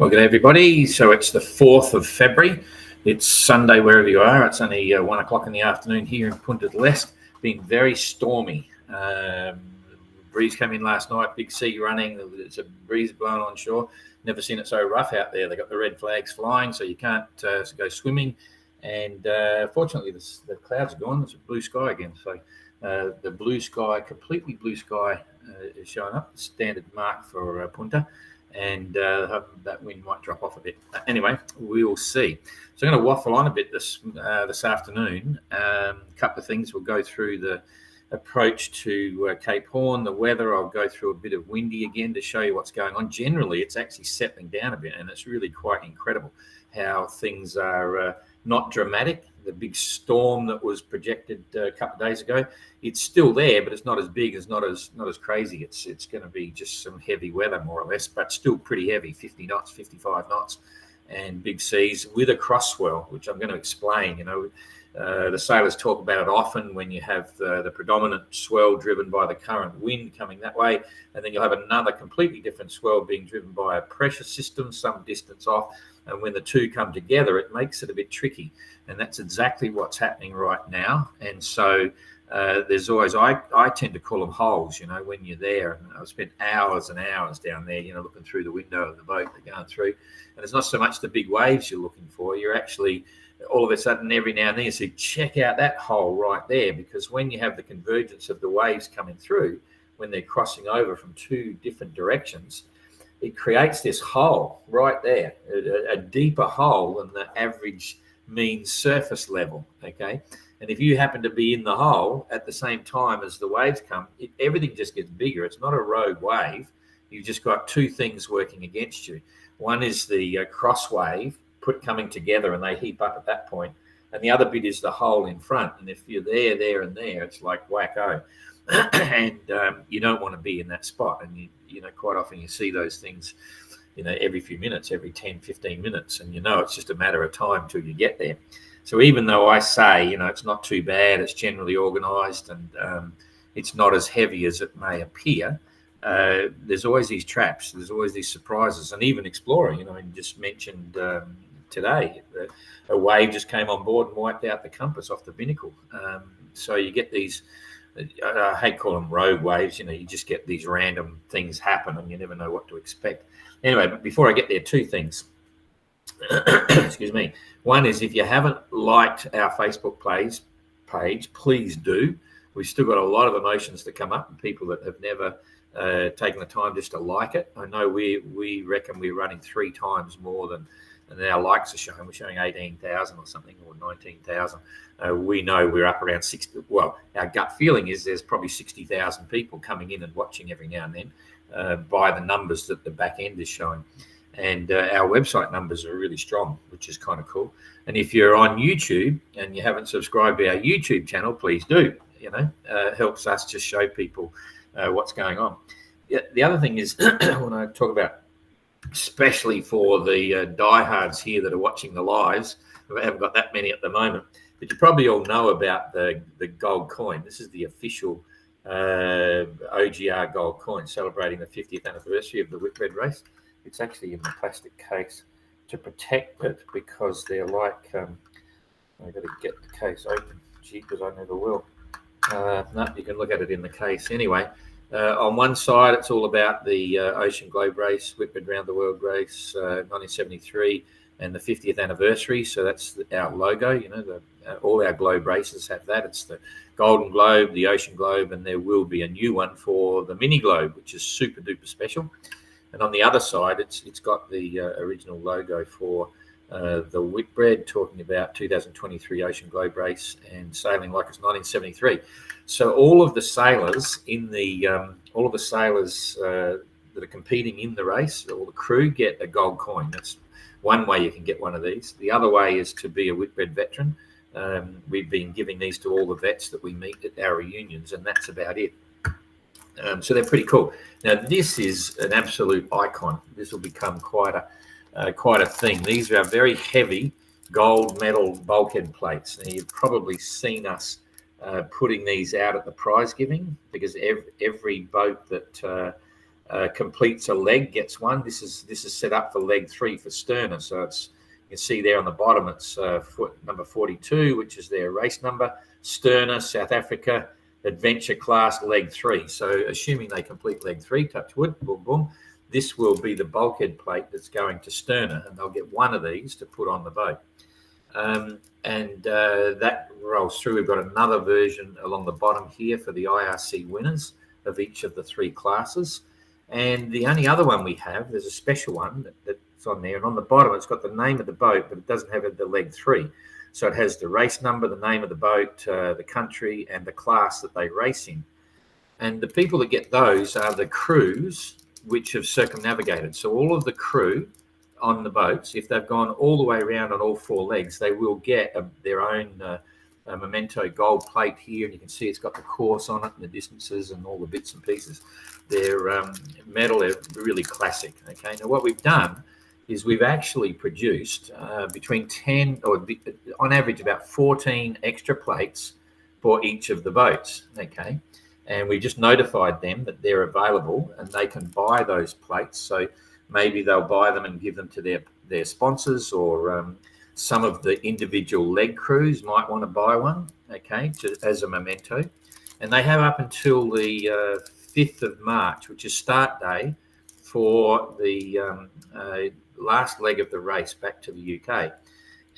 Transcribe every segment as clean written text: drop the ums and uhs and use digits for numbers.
Well, good day, everybody. So it's the 4th of February. It's Sunday wherever you are. It's only 1 o'clock in the afternoon here in Punta del Este. Been very stormy. Breeze came in last night, big sea running. It's a breeze blowing on shore. Never seen it so rough out there. They got the red flags flying, so you can't go swimming. And fortunately, the clouds are gone. It's a blue sky again. So the blue sky, completely blue sky, is showing up. Standard mark for Punta. And that wind might drop off a bit. Anyway, we'll see. So I'm going to waffle on a bit this afternoon. A couple of things. We'll go through the approach to Cape Horn, the weather. I'll go through a bit of windy again to show you what's going on. Generally, it's actually settling down a bit, and it's really quite incredible how things are not dramatic. The big storm that was projected a couple of days ago, it's still there, but it's not as big, not as crazy. It's going to be just some heavy weather, more or less, but still pretty heavy, 50 knots, 55 knots, and big seas with a cross swell, which I'm going to explain. The sailors talk about it often when you have the predominant swell driven by the current wind coming that way, and then you'll have another completely different swell being driven by a pressure system some distance off. And when the two come together, it makes it a bit tricky. And that's exactly what's happening right now. And so there's always, I tend to call them holes, when you're there. And I've spent hours and hours down there, looking through the window of the boat they're going through. And it's not so much the big waves you're looking for. You're actually, all of a sudden, every now and then, you say, check out that hole right there. Because when you have the convergence of the waves coming through, when they're crossing over from two different directions, it creates this hole right there, a deeper hole than the average mean surface level, okay? And if you happen to be in the hole at the same time as the waves come, everything just gets bigger. It's not a rogue wave. You've just got two things working against you. One is the cross wave coming together, and they heap up at that point. And the other bit is the hole in front. And if you're there, and there, it's like wacko. And you don't want to be in that spot. And quite often you see those things every few minutes, every 10 15 minutes, and it's just a matter of time till you get there. So even though I say it's not too bad, it's generally organized, and it's not as heavy as it may appear, there's always these traps, there's always these surprises. And even exploring, and just mentioned today a wave just came on board and wiped out the compass off the binnacle. So you get these, I hate calling them rogue waves, you just get these random things happen and you never know what to expect. Anyway, but before I get there, two things. Excuse me. One is, if you haven't liked our Facebook page, please do. We've still got a lot of emotions to come up, and people that have never taken the time just to like it. I know we reckon we're running 3 times more than our likes are showing. We're showing 18,000 or something, or 19,000. We know we're up around 60. Well, our gut feeling is there's probably 60,000 people coming in and watching every now and then, by the numbers that the back end is showing. And our website numbers are really strong, which is kind of cool. And if you're on YouTube and you haven't subscribed to our YouTube channel, please do. Helps us just show people what's going on. The other thing is, when I talk about, especially for the diehards here that are watching the lives, we haven't got that many at the moment, but you probably all know about the gold coin. This is the official OGR gold coin, celebrating the 50th anniversary of the Whitbread race. It's actually in the plastic case to protect it, because they're like, I've got to get the case open, because I never will. No, you can look at it in the case. Anyway, on one side, it's all about the Ocean Globe race, Whitbread Round the World race, 1973, and the 50th anniversary. So that's our logo. All our globe races have that. It's the Golden Globe, the Ocean Globe, and there will be a new one for the Mini Globe, which is super duper special. And on the other side, it's got the original logo for the Whitbread, talking about 2023 Ocean Globe race and sailing like it's 1973. So all of the sailors that are competing in the race, all the crew, get a gold coin. That's one way you can get one of these. The other way is to be a Whitbread veteran. We've been giving these to all the vets that we meet at our reunions, and that's about it. So they're pretty cool. Now, this is an absolute icon. This will become quite a thing. These are very heavy gold medal bulkhead plates. Now, you've probably seen us putting these out at the prize giving, because every boat that completes a leg gets one. This is set up for leg 3 for Sterner. So it's, you can see there on the bottom, it's foot number 42, which is their race number. Sterner, South Africa, adventure class leg 3. So assuming they complete leg 3, touch wood, boom, boom, this will be the bulkhead plate that's going to Sterner, and they'll get one of these to put on the boat. That rolls through. We've got another version along the bottom here for the IRC winners of each of the 3 classes. And the only other one we have, there's a special one that's on there, and on the bottom it's got the name of the boat, but it doesn't have the leg 3. So it has the race number, the name of the boat, the country, and the class that they race in. And the people that get those are the crews which have circumnavigated. So all of the crew on the boats, if they've gone all the way around on all 4 legs, they will get their own memento gold plate here, and you can see it's got the course on it and the distances and all the bits and pieces. Their metal are really classic. Okay, now what we've done is we've actually produced between 10 or on average about 14 extra plates for each of the boats. Okay, and we just notified them that they're available and they can buy those plates. So maybe they'll buy them and give them to their sponsors, or some of the individual leg crews might want to buy one, okay, as a memento. And they have up until the 5th of March, which is start day for the last leg of the race back to the UK.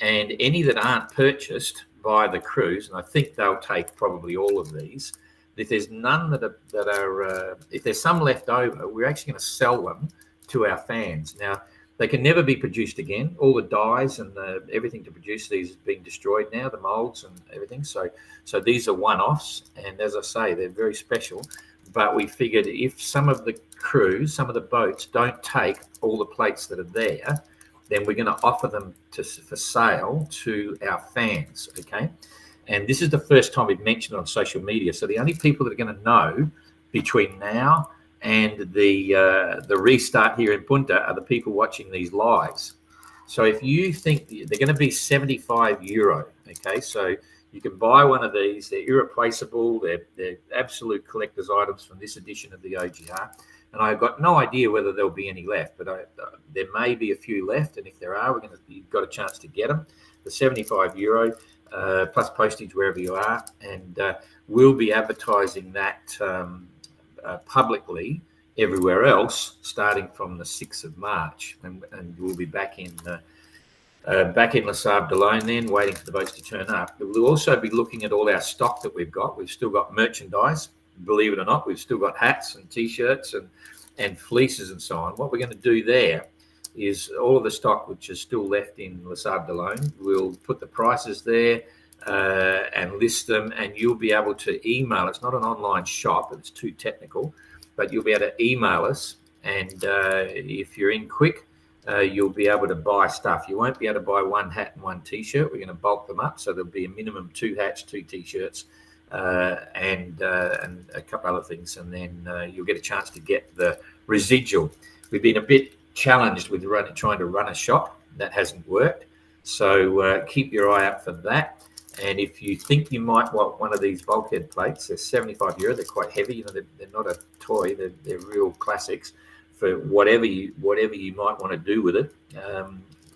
And any that aren't purchased by the crews, and I think they'll take probably all of these, if there's none that are if there's some left over, we're actually going to sell them to our fans. Now, they can never be produced again. All the dyes and everything to produce these is being destroyed now, the molds and everything. So these are one-offs, and as I say, they're very special. But we figured if some of the crews, some of the boats don't take all the plates that are there, then we're going to offer them for sale to our fans, okay? And this is the first time we've mentioned it on social media. So the only people that are going to know between now and the restart here in Punta are the people watching these lives. So if you think they're going to be €75, okay, so you can buy one of these. They're irreplaceable. They're absolute collector's items from this edition of the OGR. And I've got no idea whether there'll be any left, but there may be a few left. And if there are, you've got a chance to get them. The €75 plus postage wherever you are, and we'll be advertising that publicly everywhere else starting from the 6th of March, and we'll be back in Les Sables d'Olonne then, waiting for the boats to turn up. But we'll also be looking at all our stock that we've got. We've still got merchandise, believe it or not. We've still got hats and T-shirts and fleeces and so on. What we're going to do there is all of the stock which is still left in Les Sables d'Olonne, we'll put the prices there and list them, and you'll be able to email. It's not an online shop, it's too technical, but you'll be able to email us, and if you're in quick, you'll be able to buy stuff. You won't be able to buy one hat and one T-shirt. We're going to bulk them up, so there'll be a minimum 2 hats, 2 T-shirts, and a couple other things, and then you'll get a chance to get the residual. We've been a bit challenged with trying to run a shop. That hasn't worked, so keep your eye out for that. And if you think you might want one of these bulkhead plates, they're €75. They're quite heavy. They're not a toy. They're real classics. For whatever you might want to do with it,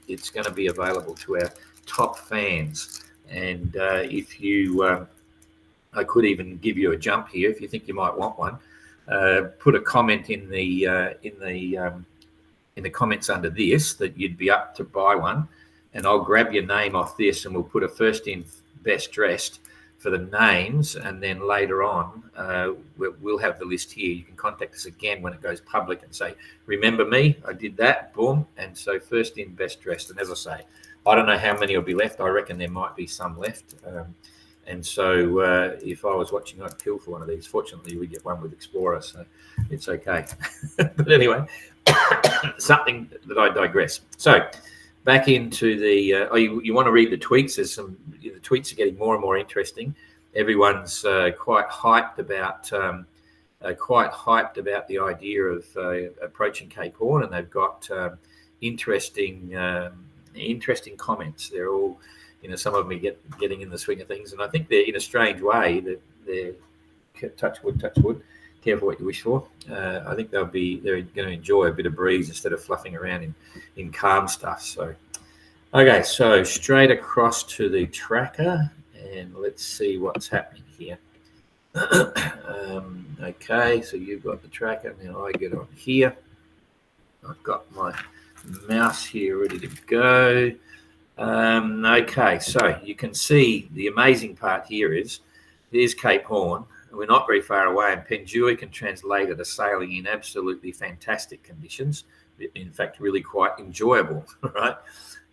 it's going to be available to our top fans. And if you, I could even give you a jump here if you think you might want one. Put a comment in the comments under this that you'd be up to buy one, and I'll grab your name off this, and we'll put a first in best dressed for the names, and then later on we'll have the list here. You can contact us again when it goes public and say, remember me, I did that, boom. And so first in best dressed. And as I say, I don't know how many will be left. I reckon there might be some left, and so if I was watching, I'd kill for one of these. Fortunately, we get one with Explorer, so it's okay. But anyway, something that I digress. So back into the you want to read the tweets. There's the tweets are getting more and more interesting. Everyone's quite hyped about the idea of approaching Cape Horn, and they've got interesting comments. They're all, some of them are getting in the swing of things, and I think they're, in a strange way, that they're touch wood, careful what you wish for. I think they're going to enjoy a bit of breeze instead of fluffing around in calm stuff. So, okay, so straight across to the tracker, and let's see what's happening here. Okay, so you've got the tracker. Now I get on here. I've got my mouse here ready to go. Okay, so you can see the amazing part here is here's Cape Horn. We're not very far away, and Penjuic and Translated are sailing in absolutely fantastic conditions. In fact, really quite enjoyable, right?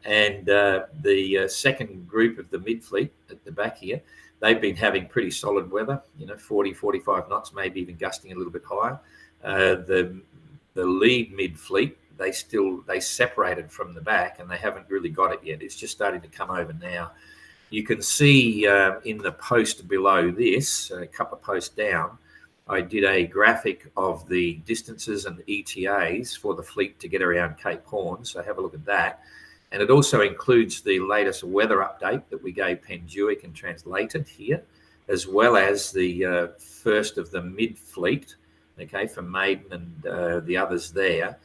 And the second group of the mid-fleet at the back here, they've been having pretty solid weather, 40, 45 knots, maybe even gusting a little bit higher. The lead mid-fleet, they separated from the back, and they haven't really got it yet. It's just starting to come over now. You can see in the post below this, a couple of posts down, I did a graphic of the distances and the ETAs for the fleet to get around Cape Horn. So have a look at that. And it also includes the latest weather update that we gave Penjuic and Translated here, as well as the first of the mid-fleet, okay, for Maiden and the others there.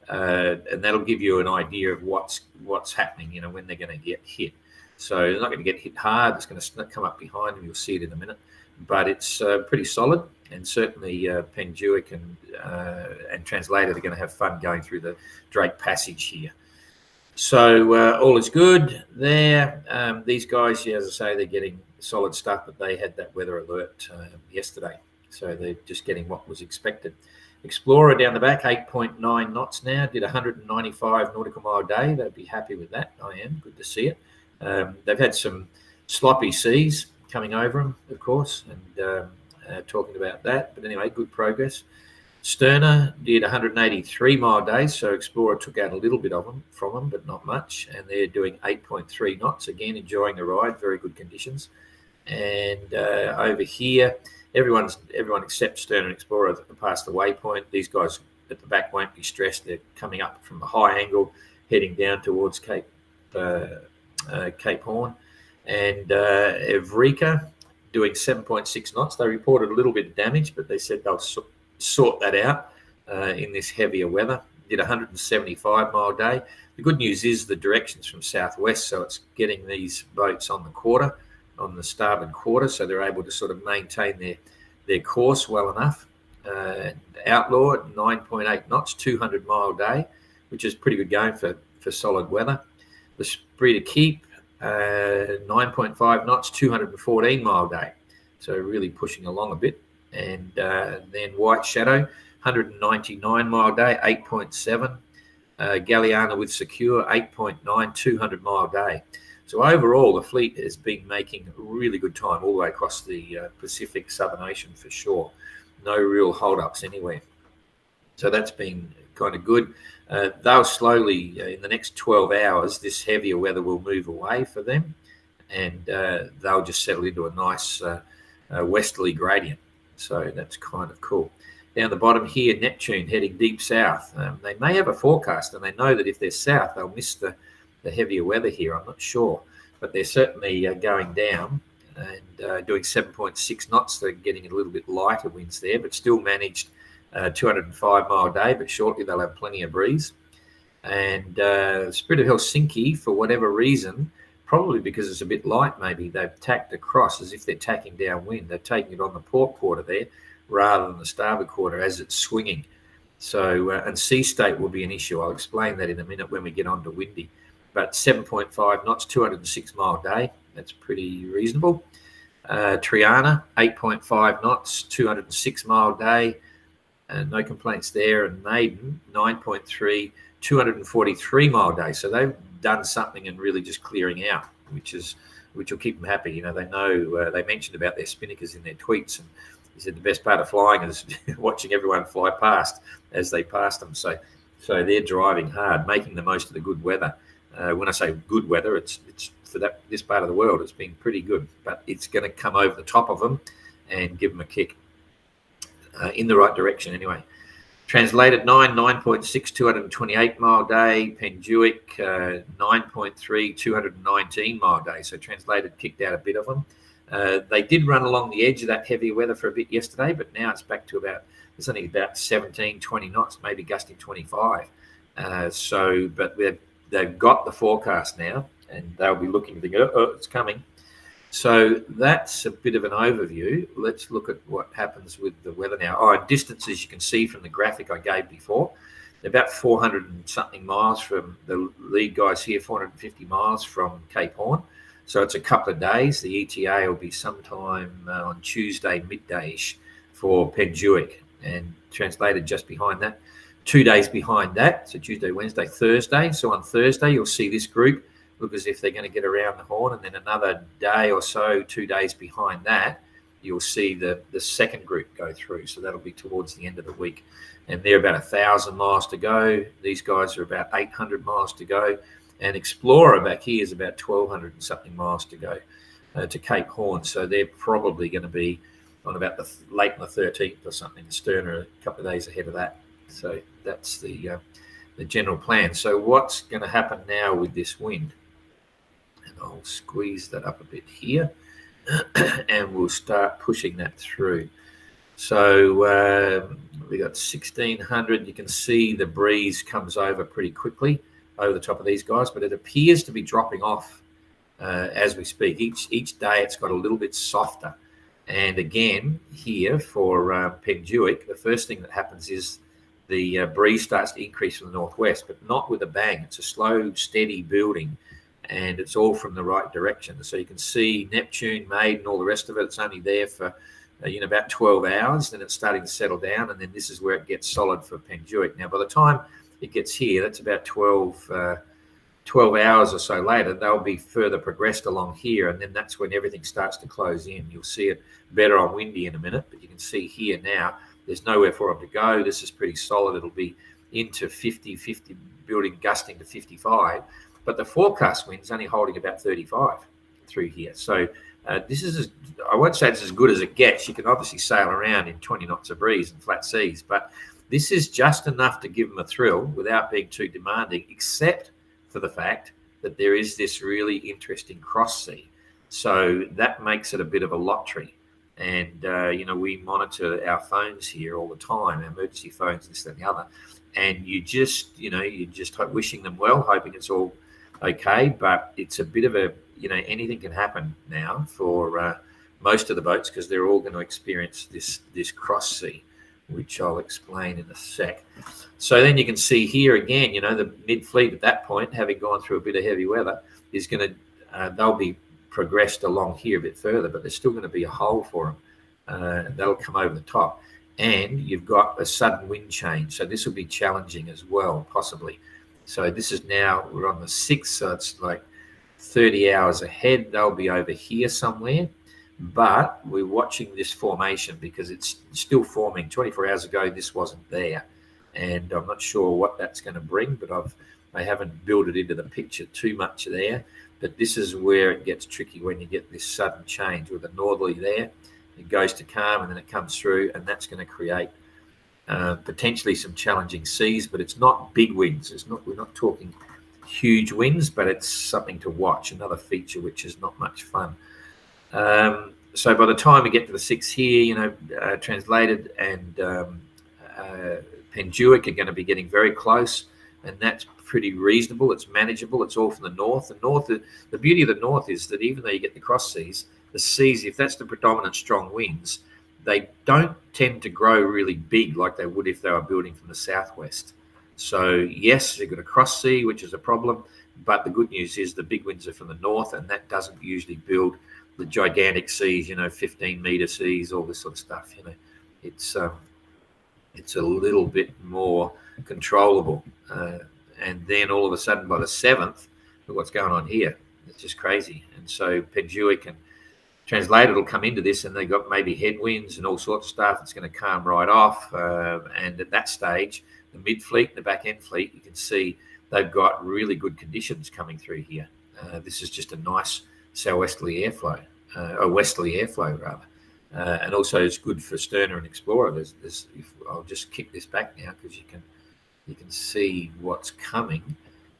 And that'll give you an idea of what's happening, when they're going to get hit. So they're not going to get hit hard. It's going to come up behind them. You'll see it in a minute. But it's pretty solid. And certainly Penjuic and Translated are going to have fun going through the Drake Passage here. So all is good there. These guys, as I say, they're getting solid stuff, but they had that weather alert yesterday. So they're just getting what was expected. Explorer down the back, 8.9 knots now, did 195 nautical mile a day. They'd be happy with that. I am. Good to see it. They've had some sloppy seas coming over them, of course, and talking about that. But anyway, good progress. Sterner did 183 mile days, so Explorer took out a little bit of them from them, but not much. And they're doing 8.3 knots, again, enjoying the ride, very good conditions. And over here, everyone except Sterner and Explorer have passed the waypoint. These guys at the back won't be stressed. They're coming up from a high angle, heading down towards Cape Horn. And Evrika doing 7.6 knots. They reported a little bit of damage, but they said they'll sort that out in this heavier weather. Did 175 mile day. The good news is the direction's from southwest, so it's getting these boats on the starboard quarter, so they're able to sort of maintain their course well enough. Outlaw at 9.8 knots, 200 mile day, which is pretty good going for solid weather. The Spree to Keep, 9.5 knots, 214 mile day, so really pushing along a bit. And then White Shadow, 199 mile day, 8.7. Galliana with Secure, 8.9, 200 mile day. So overall, the fleet has been making really good time all the way across the Pacific Southern Ocean for sure. No real hold-ups anywhere. So that's been kind of good. They'll slowly, in the next 12 hours, this heavier weather will move away for them, and they'll just settle into a nice westerly gradient. So that's kind of cool. Down the bottom here, Neptune heading deep south. They may have a forecast, and they know that if they're south, they'll miss the heavier weather here. I'm not sure, but they're certainly going down and doing 7.6 knots. They're getting a little bit lighter winds there, but still managed 205 mile a day, but shortly they'll have plenty of breeze. And Spirit of Helsinki, for whatever reason, probably because it's a bit light maybe, they've tacked across as if they're tacking downwind. They're taking it on the port quarter there rather than the starboard quarter as it's swinging. So, and sea state will be an issue. I'll explain that in a minute when we get on to windy. But 7.5 knots, 206 mile a day. That's pretty reasonable. Triana, 8.5 knots, 206 mile a day. No complaints there. And Maiden, 9.3, 243 mile a day. So they've done something and really just clearing out, which will keep them happy. They know, they mentioned about their spinnakers in their tweets, and he said the best part of flying is watching everyone fly past as they pass them. So they're driving hard, making the most of the good weather. When I say good weather, it's for this part of the world, it's been pretty good, but it's going to come over the top of them and give them a kick in the right direction anyway. Translated 9.6, 228 mile day. Penjuic 9.3, 219 mile day. So Translated kicked out a bit of them. They did run along the edge of that heavy weather for a bit yesterday, but now it's back to it's only about 17, 20 knots, maybe gusting 25. But they've got the forecast now, and they'll be looking to go, oh, it's coming. So that's a bit of an overview. Let's look at what happens with the weather now. Distances you can see from the graphic I gave before. They're about 400 and something miles from the lead guys here, 450 miles from Cape Horn. So it's a couple of days. The ETA will be sometime on Tuesday, midday-ish for Penjuic, and translated just behind that. 2 days behind that, so Tuesday, Wednesday, Thursday. So on Thursday, you'll see this group look as if they're going to get around the horn, and then another day or so, 2 days behind that, you'll see the second group go through. So that'll be towards the end of the week. And they're about 1,000 miles to go. These guys are about 800 miles to go. And Explorer back here is about 1,200 and something miles to go to Cape Horn. So they're probably going to be on about late on the 13th or something. Sterner a couple of days ahead of that. So that's the general plan. So what's going to happen now with this wind? And I'll squeeze that up a bit here, and we'll start pushing that through. So we got 1,600. You can see the breeze comes over pretty quickly over the top of these guys, but it appears to be dropping off as we speak. Each day it's got a little bit softer. And again, here for Penjuic, the first thing that happens is the breeze starts to increase from the northwest, but not with a bang. It's a slow, steady building, and it's all from the right direction. So you can see Neptune, Maiden, all the rest of it, it's only there for about 12 hours, then it's starting to settle down, and then this is where it gets solid for Penjuic. Now, by the time it gets here, that's about 12 hours or so later, they'll be further progressed along here, and then that's when everything starts to close in. You'll see it better on Windy in a minute, but you can see here now there's nowhere for them to go. This is pretty solid. It'll be into 50, building, gusting to 55, but the forecast wind's only holding about 35 through here. So this is, I won't say it's as good as it gets. You can obviously sail around in 20 knots of breeze and flat seas, but this is just enough to give them a thrill without being too demanding, except for the fact that there is this really interesting cross sea. So that makes it a bit of a lottery. And, we monitor our phones here all the time, our emergency phones, this, that, and the other. And you're just wishing them well, hoping it's all okay. But it's a bit of a, anything can happen now for most of the boats, because they're all going to experience this cross sea, which I'll explain in a sec. So then you can see here again, the mid-fleet at that point, having gone through a bit of heavy weather, is going to, they'll be progressed along here a bit further, but there's still going to be a hole for them. That'll come over the top. And you've got a sudden wind change. So this will be challenging as well, possibly. So this is now, we're on the 6th, so it's like 30 hours ahead. They'll be over here somewhere. But we're watching this formation because it's still forming. 24 hours ago, this wasn't there. And I'm not sure what that's going to bring, but I haven't built it into the picture too much there. But this is where it gets tricky when you get this sudden change with a northerly there. It goes to calm, and then it comes through, and that's going to create potentially some challenging seas, but it's not big winds. We're not talking huge winds, but it's something to watch. Another feature which is not much fun. So by the time we get to the 6th here, translated and Penjuic are going to be getting very close, and that's pretty reasonable. It's manageable. It's all from the north. The beauty of the north is that even though you get the cross seas, the seas, if that's the predominant strong winds, they don't tend to grow really big like they would if they were building from the southwest. So yes, you've got a cross sea, which is a problem, but the good news is the big winds are from the north, and that doesn't usually build the gigantic seas, 15-meter seas, all this sort of stuff. It's a little bit more controllable. And then all of a sudden by the 7th, look what's going on here. It's just crazy. And so Penjuic and translated will come into this, and they've got maybe headwinds and all sorts of stuff. It's going to calm right off. And at that stage, the mid-fleet, the back-end fleet, you can see they've got really good conditions coming through here. This is just a nice southwesterly airflow, or westerly airflow rather. And also it's good for Sterner and Explorer. I'll just kick this back now because you can see what's coming.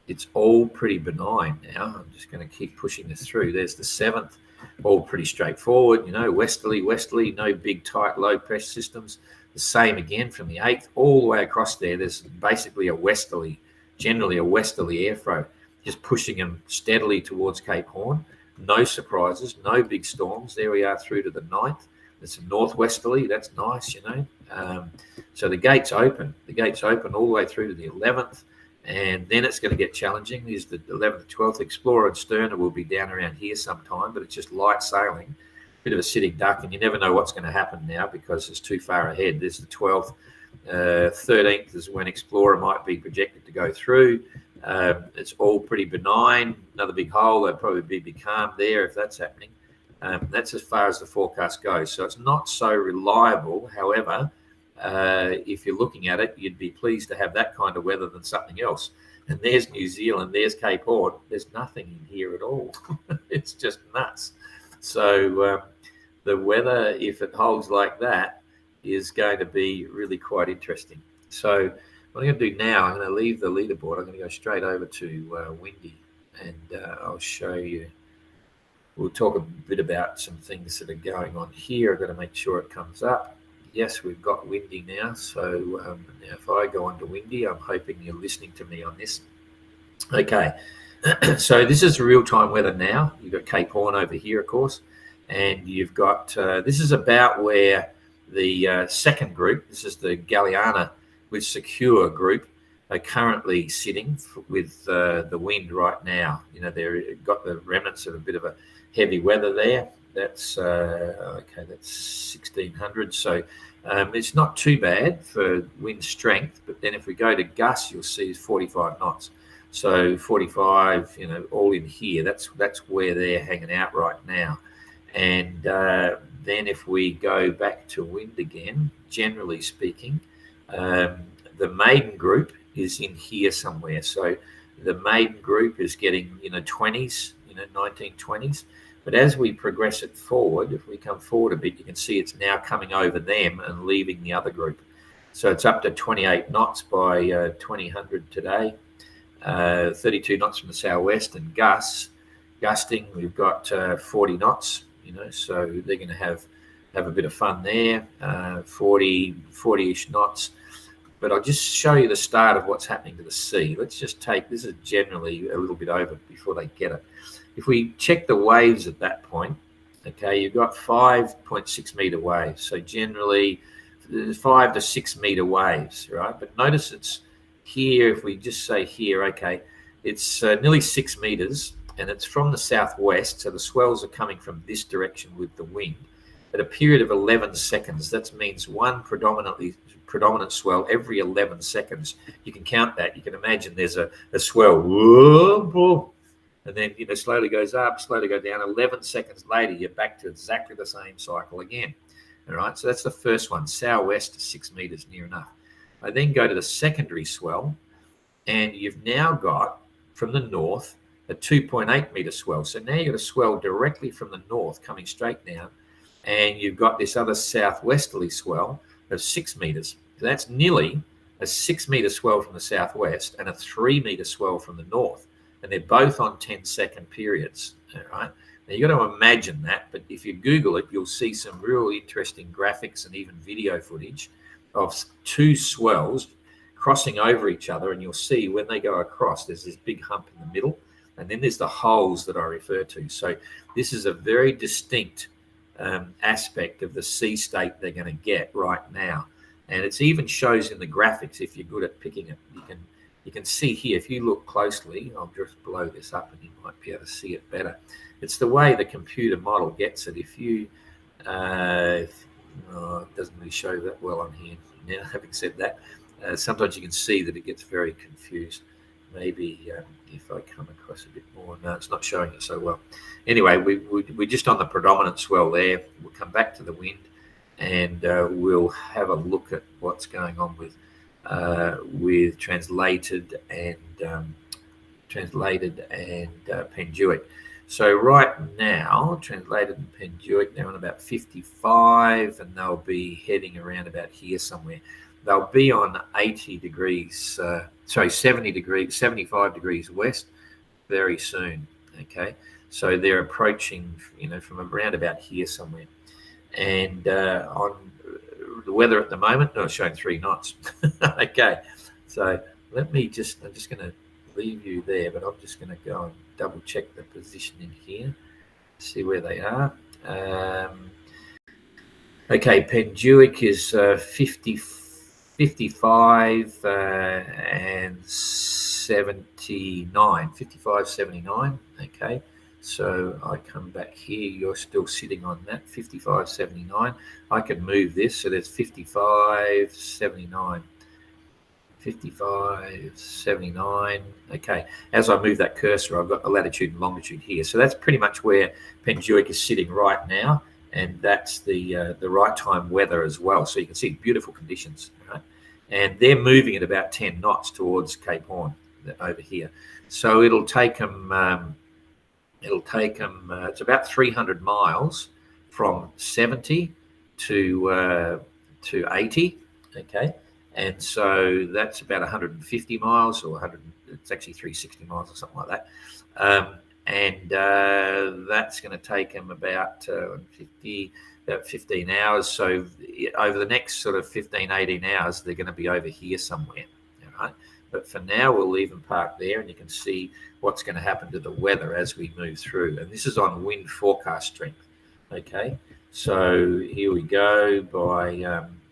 It's all pretty benign now. I'm just going to keep pushing this through. There's the 7th. all pretty straightforward, westerly, no big tight low pressure systems. The same again from the 8th all the way across there. There's basically generally a westerly airflow, just pushing them steadily towards Cape Horn. No surprises, no big storms. There we are through to the 9th. It's a northwesterly. That's nice, So the gate's open. The gate's open all the way through to the 11th. And then it's going to get challenging. Is the 11th, 12th. Explorer and Sterner will be down around here sometime, but it's just light sailing, bit of a sitting duck, and you never know what's going to happen now because it's too far ahead. There's the 12th. 13th is when Explorer might be projected to go through. It's all pretty benign. Another big hole. There'll probably be big calm there if that's happening. That's as far as the forecast goes. So it's not so reliable. However, if you're looking at it, you'd be pleased to have that kind of weather than something else. And there's New Zealand, there's Cape Horn. There's nothing in here at all. It's just nuts. So the weather, if it holds like that, is going to be really quite interesting. So what I'm going to do now, I'm going to leave the leaderboard. I'm going to go straight over to Windy, and I'll show you. We'll talk a bit about some things that are going on here. I've got to make sure it comes up. Yes, we've got Windy now. So now if I go on to Windy, I'm hoping you're listening to me on this. Okay, so this is real-time weather now. You've got Cape Horn over here, of course, and you've got, this is about where the second group, this is the Galliana with Secure group, are currently sitting with the wind right now. They've got the remnants of a bit of a heavy weather there. That's okay, that's 1600. So it's not too bad for wind strength, but then if we go to gusts, you'll see it's 45 knots. So 45, all in here, that's where they're hanging out right now. And then if we go back to wind again, generally speaking, the maiden group is in here somewhere. So the maiden group is getting, 20s, 1920s. But as we progress it forward, if we come forward a bit, you can see it's now coming over them and leaving the other group. So it's up to 28 knots by 2000 today, 32 knots from the southwest, and gusting, we've got 40 knots, so they're going to have a bit of fun there, 40-ish knots. But I'll just show you the start of what's happening to the sea. Let's just take, this is generally a little bit over before they get it. If we check the waves at that point, okay, you've got 5.6 meter waves. So generally 5 to 6 meter waves, right? But notice it's here, if we just say here, okay, it's nearly 6 meters, and it's from the southwest. So the swells are coming from this direction with the wind at a period of 11 seconds. That means one predominant swell every 11 seconds. You can count that. You can imagine there's a swell. Whoa, and then slowly goes up, slowly go down. 11 seconds later, you're back to exactly the same cycle again. All right, so that's the first one, southwest 6 meters, near enough. I then go to the secondary swell, and you've now got from the north a 2.8 meter swell. So now you've got a swell directly from the north coming straight down, and you've got this other southwesterly swell of 6 meters. So that's nearly a 6 meter swell from the southwest and a 3 meter swell from the north. And they're both on 10-second periods. All right. Now you got to imagine that, but if you Google it, you'll see some real interesting graphics and even video footage of two swells crossing over each other, and you'll see when they go across, there's this big hump in the middle, and then there's the holes that I refer to. So this is a very distinct aspect of the sea state they're going to get right now, and it even shows in the graphics. If you're good at picking it, you can see here, if you look closely, I'll just blow this up and you might be able to see it better. It's the way the computer model gets it. If you, it doesn't really show that well on here. Now, having said that, sometimes you can see that it gets very confused. Maybe if I come across a bit more, no, it's not showing it so well. Anyway, we're just on the predominant swell there. We'll come back to the wind, and we'll have a look at what's going on with translated and Penduic. So right now, translated and Penduic, they're on about 55, and they'll be heading around about here somewhere. They'll be on 70 degrees, 75 degrees west very soon. Okay, So they're approaching, from around about here somewhere. And on the weather at the moment, it's showing 3 knots. Okay, so I'm just going to leave you there, but I'm just going to go and double check the position in here, see where they are. Okay, Penduic is 55 and 79, 55, 79. Okay, so I come back here, you're still sitting on that 55, 79. I can move this, so there's 55, 79. 55, 79. Okay, as I move that cursor, I've got the latitude and longitude here. So that's pretty much where Penduic is sitting right now, and that's the right time weather as well. So you can see beautiful conditions, right? And they're moving at about 10 knots towards Cape Horn over here. So it'll take them. It's about 300 miles from 70 to 80. Okay. And so that's about 150 miles, or 100. It's actually 360 miles or something like that. And that's going to take them about 15 hours. So over the next sort of 15, 18 hours, they're going to be over here somewhere. All right. But for now, we'll leave them parked there, and you can see what's going to happen to the weather as we move through. And this is on wind forecast strength. Okay. So here we go.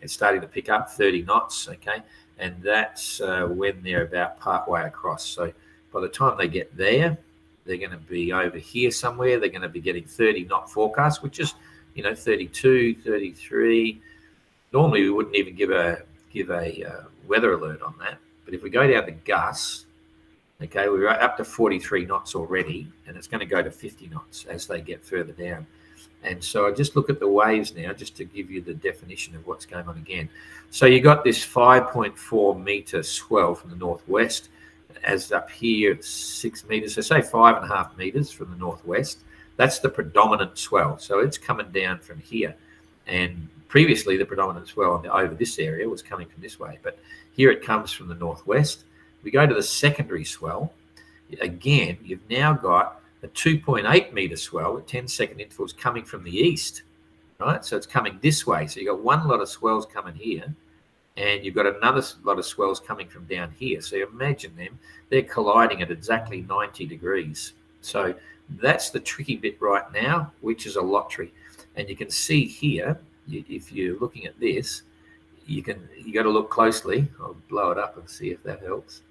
It's starting to pick up 30 knots, okay? And that's when they're about partway across. So by the time they get there, they're going to be over here somewhere. They're going to be getting 30 knot forecast, which is, 32, 33. Normally, we wouldn't even give a weather alert on that. But if we go down to gusts, okay, we're up to 43 knots already, and it's going to go to 50 knots as they get further down. And so I just look at the waves now, just to give you the definition of what's going on again. So you got this 5.4 meter swell from the northwest, as up here 6 meters. So say 5.5 meters from the northwest. That's the predominant swell. So it's coming down from here. And previously the predominant swell over this area was coming from this way, but here it comes from the northwest. We go to the secondary swell. Again, you've now got a 2.8 meter swell at 10-second intervals coming from the east, right? So it's coming this way. So you've got one lot of swells coming here, and you've got another lot of swells coming from down here. So you imagine them, they're colliding at exactly 90 degrees. So that's the tricky bit right now, which is a lottery. And you can see here, if you're looking at this, you got to look closely. I'll blow it up and see if that helps.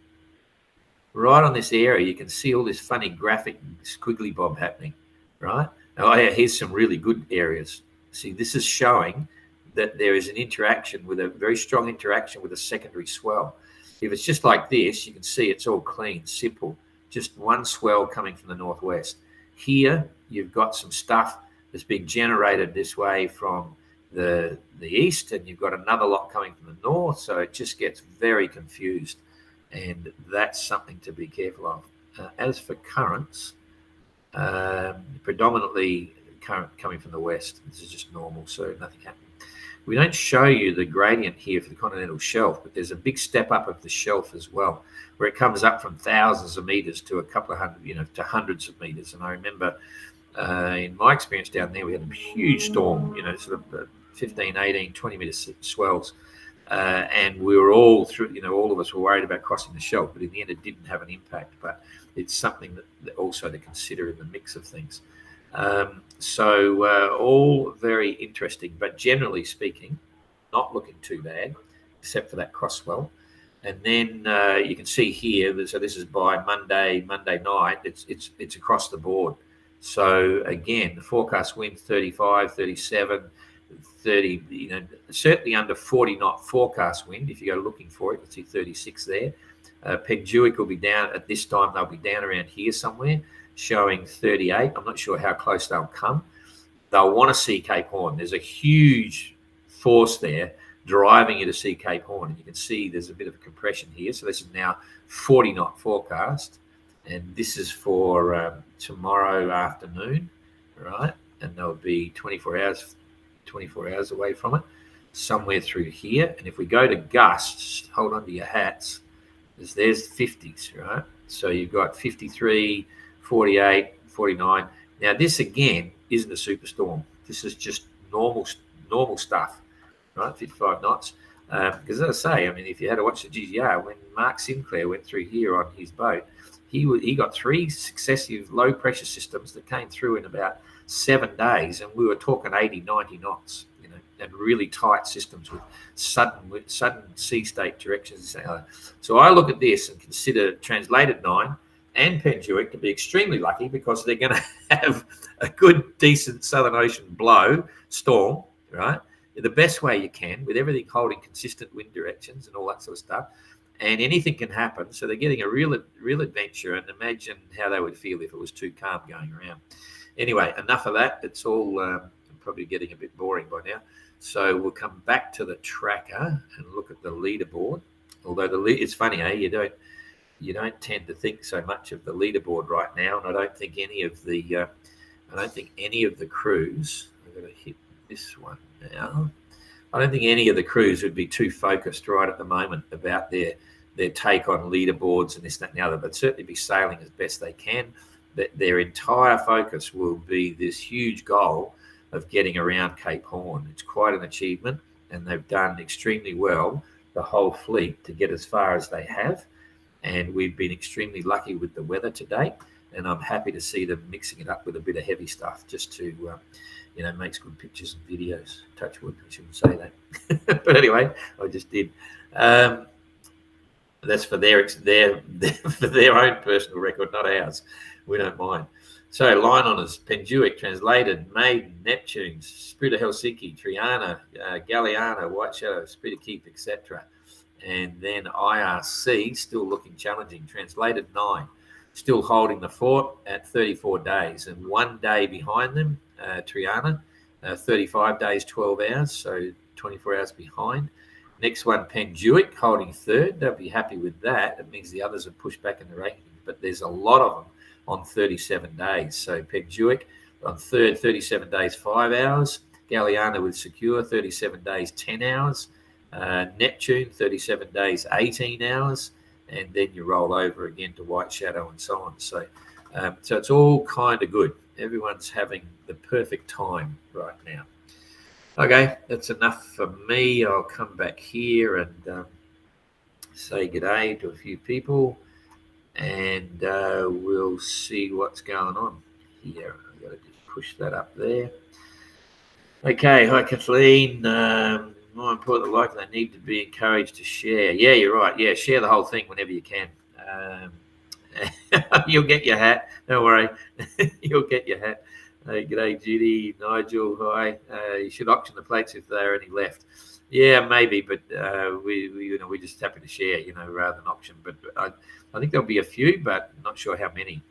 Right on this area, you can see all this funny graphic squiggly bob happening, right? Now, here's some really good areas. See, this is showing that there is an interaction with a very strong interaction with a secondary swell. If it's just like this, you can see it's all clean, simple, just one swell coming from the northwest. Here, you've got some stuff that's being generated this way from the east, and you've got another lot coming from the north, so it just gets very confused. And that's something to be careful of. As for currents, predominantly current coming from the west. This is just normal, so nothing happening. We don't show you the gradient here for the continental shelf, but there's a big step up of the shelf as well, where it comes up from thousands of meters to a couple of hundred, to hundreds of meters. And I remember in my experience down there, we had a huge storm, sort of 15, 18, 20 meter swells. And we were all through, all of us were worried about crossing the shelf, but in the end it didn't have an impact. But it's something that also to consider in the mix of things. So all very interesting, but generally speaking, not looking too bad, except for that cross swell. And then you can see here, so this is by Monday night, it's across the board. So again, the forecast wind 35, 37, 30, certainly under 40 knot forecast wind. If you go looking for it, you'll see 36 there. Penduic will be down at this time. They'll be down around here somewhere, showing 38. I'm not sure how close they'll come. They'll want to see Cape Horn. There's a huge force there driving you to see Cape Horn. And you can see there's a bit of a compression here. So this is now 40 knot forecast. And this is for tomorrow afternoon, right? And there'll be 24 hours away from it, somewhere through here. And if we go to gusts, hold on to your hats, there's 50s, right? So you've got 53, 48, 49. Now, this again isn't a superstorm. This is just normal stuff, right? 55 knots. Because as I say, I mean, if you had to watch the GGR, when Mark Sinclair went through here on his boat, he got 3 successive low pressure systems that came through in about 7 days, and we were talking 80, 90 knots, and really tight systems with sudden sea state directions. So I look at this and consider Translated 9 and Penjuic to be extremely lucky because they're going to have a good, decent Southern Ocean blow storm, right? The best way you can, with everything holding consistent wind directions and all that sort of stuff. And anything can happen. So they're getting a real adventure, and imagine how they would feel if it was too calm going around. Anyway, enough of that. It's all probably getting a bit boring by now. So we'll come back to the tracker and look at the leaderboard. Although it's funny, you don't tend to think so much of the leaderboard right now, and I don't think any of the crews. I'm going to hit this one now. I don't think any of the crews would be too focused right at the moment about their take on leaderboards and this, that, and the other. But certainly be sailing as best they can. Their entire focus will be this huge goal of getting around Cape Horn. It's quite an achievement, and they've done extremely well, the whole fleet, to get as far as they have. And we've been extremely lucky with the weather to date, and I'm happy to see them mixing it up with a bit of heavy stuff just to, makes good pictures and videos. Touch wood, I shouldn't say that. But anyway, I just did. That's for their own personal record, not ours. We don't mind. So, line honours: Penjuic, Translated, Maiden, Neptune, Spirit of Helsinki, Triana, Galliana, White Shadow, Spirit of Keep, etc. And then IRC, still looking challenging. Translated 9, still holding the fort at 34 days. And 1 day behind them, Triana, 35 days, 12 hours, so 24 hours behind. Next one, Penjuic, holding 3rd. They'll be happy with that. It means the others are pushed back in the ranking. But there's a lot of them on 37 days. So Penjuic on 3rd, 37 days, 5 hours. Galliana with Secure, 37 days, 10 hours. Neptune, 37 days, 18 hours. And then you roll over again to White Shadow and so on. So it's all kind of good. Everyone's having the perfect time right now. Okay, that's enough for me. I'll come back here and say good day to a few people, and we'll see what's going on here. I've got to just push that up there. Okay, hi Kathleen. More important than life, they need to be encouraged to share. Yeah, you're right. Yeah, share the whole thing whenever you can. You'll get your hat. Don't worry. You'll get your hat. G'day, Judy. Nigel, hi. You should auction the plates if there are any left. Yeah, maybe, but we're just happy to share, rather than auction. But I think there'll be a few, but not sure how many.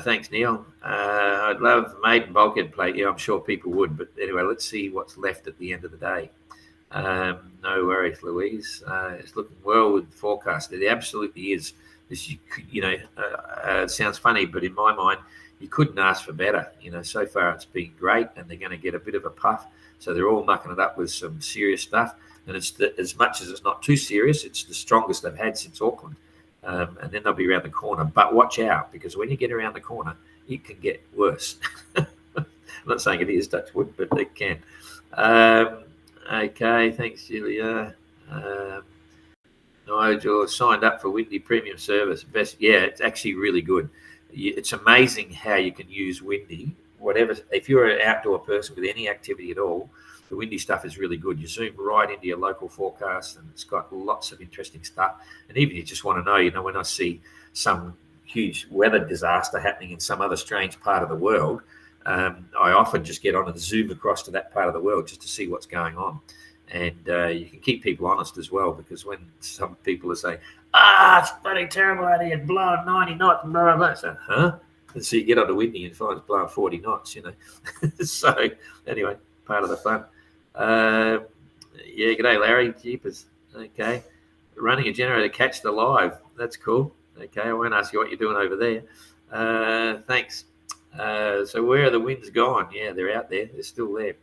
Thanks, Neil. I'd love Maiden Bulkhead plate. Yeah, I'm sure people would. But anyway, let's see what's left at the end of the day. No worries, Louise. It's looking well with the forecast. It absolutely is. It sounds funny, but in my mind, you couldn't ask for better. So far it's been great, and they're going to get a bit of a puff. So they're all mucking it up with some serious stuff. And it's as much as it's not too serious, it's the strongest they've had since Auckland. And then they'll be around the corner. But watch out, because when you get around the corner, it can get worse. I'm not saying it is, touch wood, but it can. Okay, thanks, Julia. Nigel signed up for Windy Premium Service. Best, yeah, it's actually really good. It's amazing how you can use Windy. Whatever, if you're an outdoor person with any activity at all, the Windy stuff is really good. You zoom right into your local forecast, and it's got lots of interesting stuff. And even you just want to know, when I see some huge weather disaster happening in some other strange part of the world, I often just get on and zoom across to that part of the world just to see what's going on. And you can keep people honest as well, because when some people are saying, it's bloody terrible out here, blowing 90 knots, and blah, blah, blah. So, huh? And so you get onto Windy and find it's blowing 40 knots, So, anyway, part of the fun. Yeah, g'day, Larry. Jeepers. Okay. Running a generator, catch the live. That's cool. Okay, I won't ask you what you're doing over there. Thanks. So where are the winds gone? Yeah, they're out there. They're still there.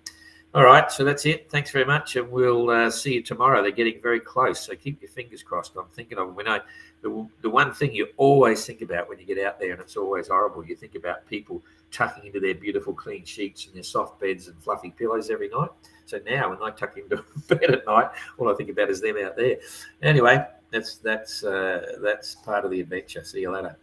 All right, so that's it. Thanks very much, and we'll see you tomorrow. They're getting very close, so keep your fingers crossed. I'm thinking of the one thing you always think about when you get out there, and it's always horrible. You think about people tucking into their beautiful clean sheets and their soft beds and fluffy pillows every night. So now when I tuck into bed at night, all I think about is them out there. Anyway, that's part of the adventure. See you later.